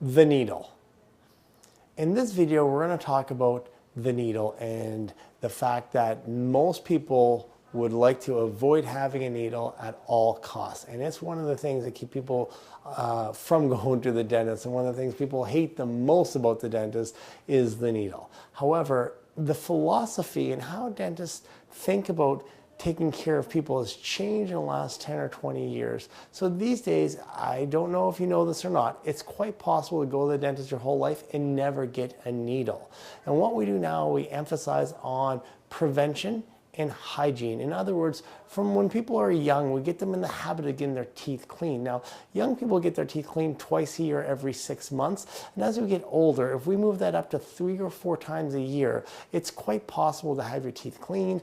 the needle. In this video, we're going to talk about the needle and the fact that most people would like to avoid having a needle at all costs. And it's one of the things that keep people from going to the dentist. And one of the things people hate the most about the dentist is the needle. However, the philosophy and how dentists think about taking care of people has changed in the last 10 or 20 years. So these days, I don't know if you know this or not, it's quite possible to go to the dentist your whole life and never get a needle. And what we do now, we emphasize on prevention and hygiene. In other words, from when people are young, we get them in the habit of getting their teeth clean. Now, young people get their teeth cleaned twice a year, every 6 months. And as we get older, if we move that up to 3 or 4 times a year, it's quite possible to have your teeth cleaned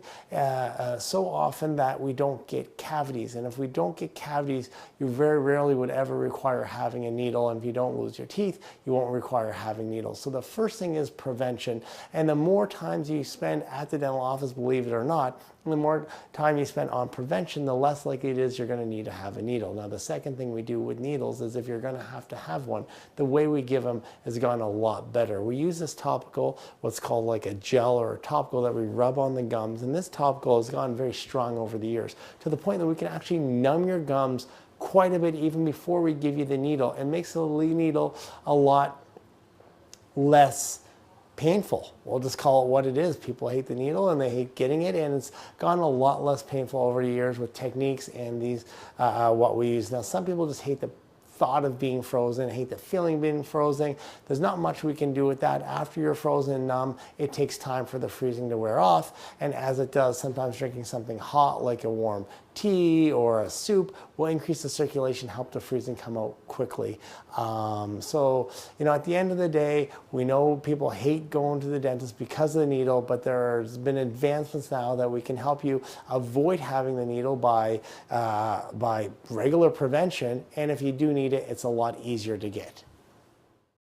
so often that we don't get cavities. And if we don't get cavities, you very rarely would ever require having a needle. And if you don't lose your teeth, you won't require having needles. So the first thing is prevention. And the more times you spend at the dental office, believe it or not, the more time you spend on prevention, the less likely it is you're going to need to have a needle. Now, the second thing we do with needles is if you're going to have one, the way we give them has gone a lot better. We use this topical, what's called like a gel or a topical that we rub on the gums. And this topical has gone very strong over the years to the point that we can actually numb your gums quite a bit even before we give you the needle. It makes the needle a lot less painful. We'll just call it what it is. People hate the needle and they hate getting it, and it's gone a lot less painful over the years with techniques and these what we use. Now, some people just hate the thought of being frozen, hate the feeling of being frozen. There's not much we can do with that. After you're frozen and numb, it takes time for the freezing to wear off, and as it does, sometimes drinking something hot like a warm tea or a soup will increase the circulation, help the freezing come out quickly. So, you know, at the end of the day, we know people hate going to the dentist because of the needle, but there's been advancements now that we can help you avoid having the needle by regular prevention, and if you do need it, it's a lot easier to get.